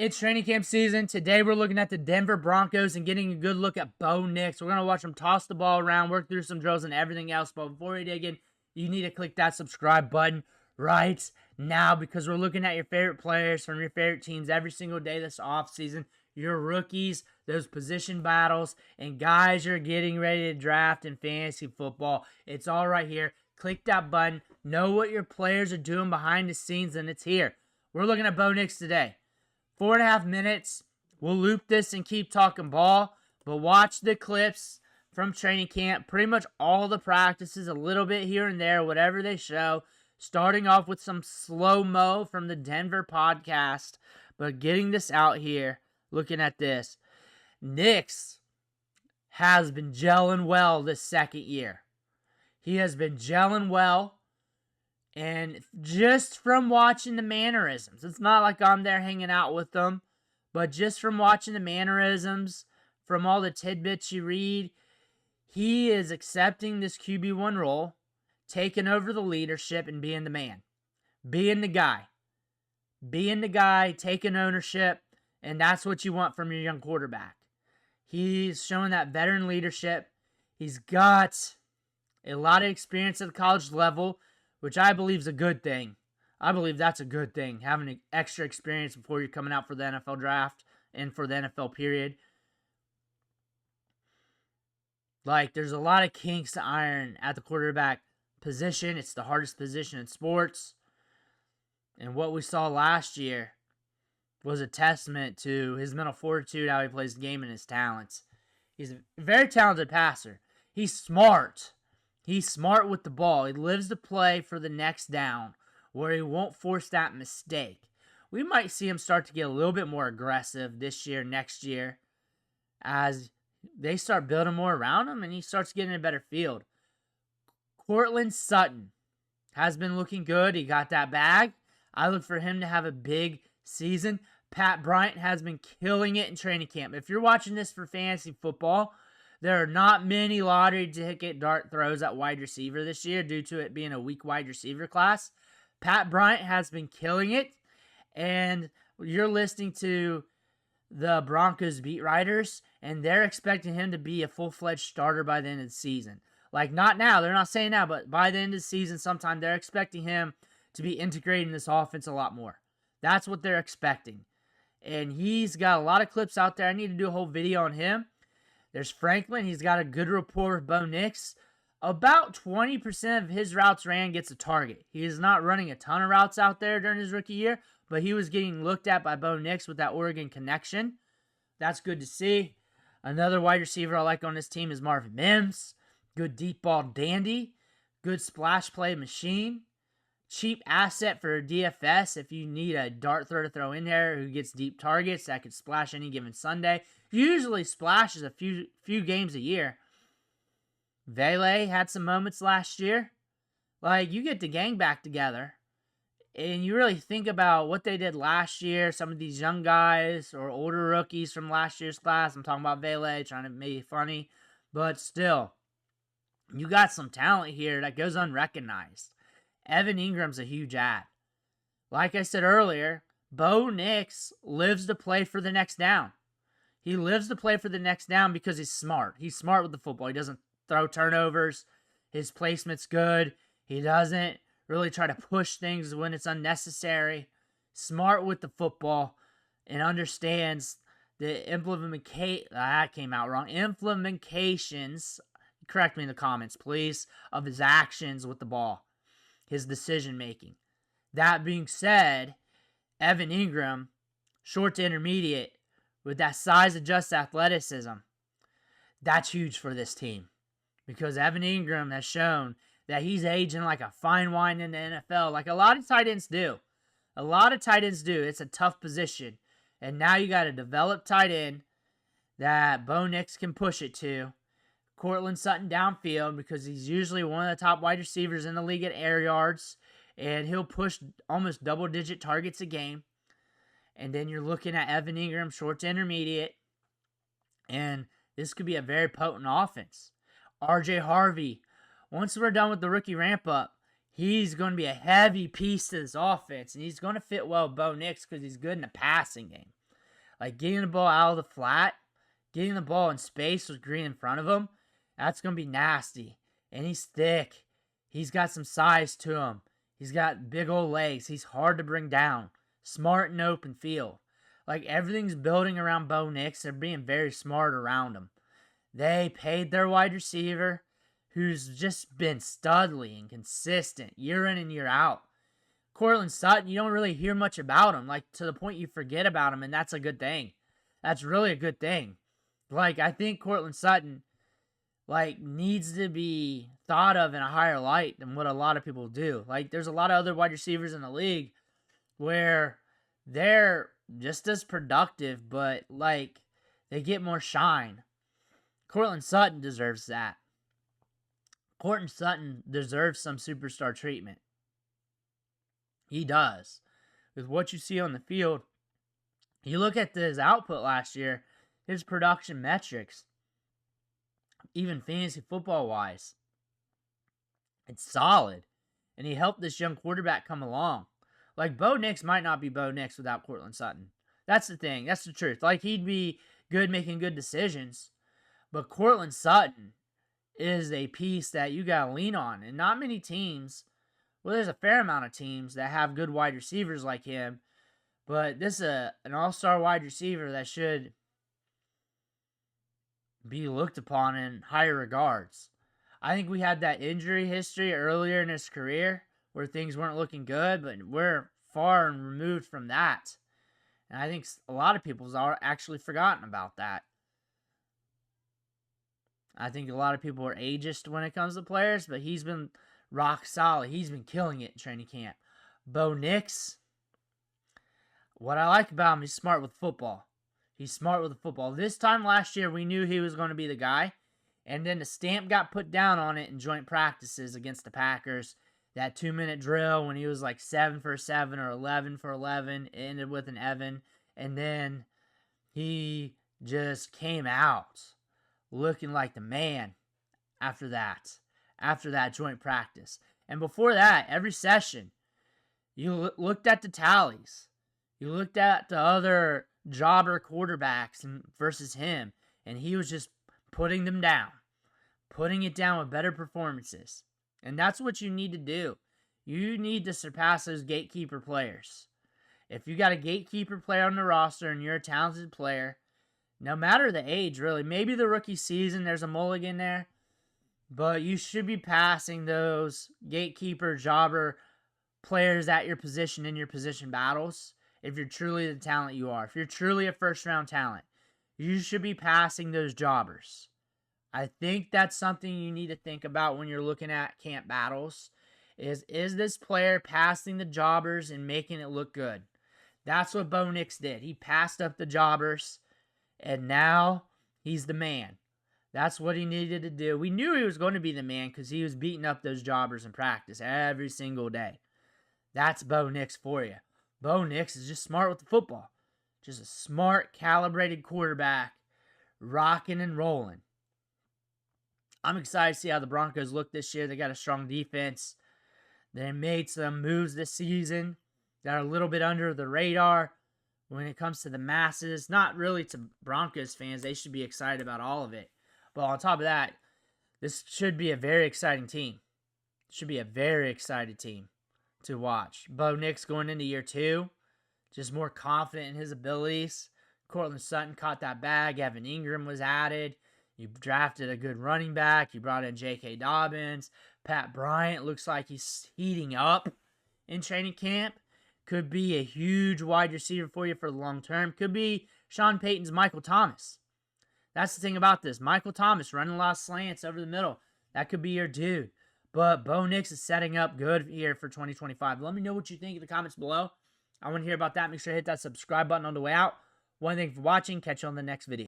It's training camp season. Today we're looking at the Denver Broncos and getting a good look at Bo Nix. We're going to watch them toss the ball around, work through some drills and everything else. But before we dig in, you need to click that subscribe button right now because we're looking at your favorite players from your favorite teams every single day this offseason. Your rookies, those position battles, and guys you're getting ready to draft in fantasy football. It's all right here. Click that button. Know what your players are doing behind the scenes, and it's here. We're looking at Bo Nix today. 4.5 minutes. We'll loop this and keep talking ball, but watch the clips from training camp. Pretty much all the practices, a little bit here and there, whatever they show. Starting off with some slow-mo from the Denver podcast, but getting this out here, looking at this. Nix has been gelling well this second year. He has been gelling well. And just from watching the mannerisms, it's not like I'm there hanging out with them, but just from watching the mannerisms, from all the tidbits you read, he is accepting this QB1 role, taking over the leadership and being the man. Being the guy, taking ownership, and that's what you want from your young quarterback. He's showing that veteran leadership. He's got a lot of experience at the college level, which I believe is a good thing. I believe that's a good thing, having an extra experience before you're coming out for the NFL draft and for the NFL period. Like, there's a lot of kinks to iron at the quarterback position. It's the hardest position in sports. And what we saw last year was a testament to his mental fortitude, how he plays the game, and his talents. He's a very talented passer. He's smart. He's smart with the ball. He lives to play for the next down where he won't force that mistake. We might see him start to get a little bit more aggressive this year, next year, as they start building more around him and he starts getting a better field. Courtland Sutton has been looking good. He got that bag. I look for him to have a big season. Bryant has been killing it in training camp. If you're watching this for fantasy football, there are not many lottery ticket dart throws at wide receiver this year due to it being a weak wide receiver class. Pat Bryant has been killing it, and you're listening to the Broncos beat writers, and they're expecting him to be a full-fledged starter by the end of the season. Like, not now. They're not saying now, but by the end of the season sometime, they're expecting him to be integrating this offense a lot more. That's what they're expecting. And he's got a lot of clips out there. I need to do a whole video on him. There's Franklin. He's got a good rapport with Bo Nix. About 20% of his routes ran gets a target. He is not running a ton of routes out there during his rookie year, but he was getting looked at by Bo Nix with that Oregon connection. That's good to see. Another wide receiver I like on this team is Marvin Mims. Good deep ball dandy. Good splash play machine. Cheap asset for DFS if you need a dart throw to throw in there who gets deep targets that could splash any given Sunday. Usually splashes a few games a year. Vele had some moments last year. Like, you get the gang back together and you really think about what they did last year. Some of these young guys or older rookies from last year's class. I'm talking about Vele, trying to make it funny. But still, you got some talent here that goes unrecognized. Evan Ingram's a huge add. Like I said earlier, Bo Nix lives to play for the next down. He lives to play for the next down because he's smart. He's smart with the football. He doesn't throw turnovers. His placement's good. He doesn't really try to push things when it's unnecessary. Smart with the football and understands the implementations, correct me in the comments, please, of his actions with the ball. His decision making. That being said, Evan Ingram, short to intermediate, with that size adjusted athleticism, that's huge for this team. Because Evan Ingram has shown that he's aging like a fine wine in the NFL, like a lot of tight ends do. It's a tough position. And now you got a developed tight end that Bo Nix can push it to. Courtland Sutton downfield because he's usually one of the top wide receivers in the league at air yards. And he'll push almost double-digit targets a game. And then you're looking at Evan Ingram, short to intermediate. And this could be a very potent offense. RJ Harvey, once we're done with the rookie ramp-up, he's going to be a heavy piece to this offense. And he's going to fit well with Bo Nix because he's good in the passing game. Like getting the ball out of the flat, getting the ball in space with Green in front of him, that's going to be nasty. And he's thick. He's got some size to him. He's got big old legs. He's hard to bring down. Smart in open field. Like everything's building around Bo Nix. They're being very smart around him. They paid their wide receiver, who's just been studly and consistent year in and year out. Courtland Sutton, you don't really hear much about him, like to the point you forget about him, and that's a good thing. That's really a good thing. Like, I think Courtland Sutton, like, needs to be thought of in a higher light than what a lot of people do. Like, there's a lot of other wide receivers in the league where they're just as productive, but, like, they get more shine. Courtland Sutton deserves that. Courtland Sutton deserves some superstar treatment. He does. With what you see on the field, you look at his output last year, his production metrics, even fantasy football-wise, it's solid. And he helped this young quarterback come along. Like, Bo Nix might not be Bo Nix without Courtland Sutton. That's the thing. That's the truth. Like, he'd be good making good decisions. But Courtland Sutton is a piece that you got to lean on. And not many teams, well, there's a fair amount of teams that have good wide receivers like him. But this is an all-star wide receiver that should be looked upon in higher regards. I think we had that injury history earlier in his career where things weren't looking good, but we're far and removed from that. And I think a lot of people are actually forgotten about that. I think a lot of people are ageist when it comes to players, but he's been rock solid. He's been killing it in training camp. Bo Nix, what I like about him, he's smart with football. He's smart with the football. This time last year, we knew he was going to be the guy, and then the stamp got put down on it in joint practices against the Packers. That 2-minute drill when he was like 7 for 7 or 11 for 11, it ended with an Evan, and then he just came out looking like the man after that joint practice. And before that, every session, you looked at the tallies. You looked at the other jobber quarterbacks versus him, and he was just putting them down, putting it down with better performances. And that's what you need to do. You need to surpass those gatekeeper players. If you got a gatekeeper player on the roster and you're a talented player, no matter the age, really, maybe the rookie season, there's a mulligan there, but you should be passing those gatekeeper, jobber players at your position in your position battles. If you're truly the talent you are, if you're truly a first-round talent, you should be passing those jobbers. I think that's something you need to think about when you're looking at camp battles. Is this player passing the jobbers and making it look good? That's what Bo Nix did. He passed up the jobbers, and now he's the man. That's what he needed to do. We knew he was going to be the man because he was beating up those jobbers in practice every single day. That's Bo Nix for you. Bo Nix is just smart with the football. Just a smart, calibrated quarterback, rocking and rolling. I'm excited to see how the Broncos look this year. They got a strong defense. They made some moves this season that are a little bit under the radar when it comes to the masses. Not really to Broncos fans. They should be excited about all of it. But on top of that, this should be a very exciting team. Should be a very excited team to watch. Bo Nix going into year 2, just more confident in his abilities. Courtland Sutton caught that bag. Evan Ingram was added. You drafted a good running back. You brought in J.K. Dobbins. Pat Bryant looks like he's heating up in training camp. Could be a huge wide receiver for you for the long term. Could be Sean Payton's Michael Thomas. That's the thing about this. Michael Thomas running a lot of slants over the middle. That could be your dude. But Bo Nix is setting up good here for 2025. Let me know what you think in the comments below. I want to hear about that. Make sure to hit that subscribe button on the way out. One thing for watching. Catch you on the next video.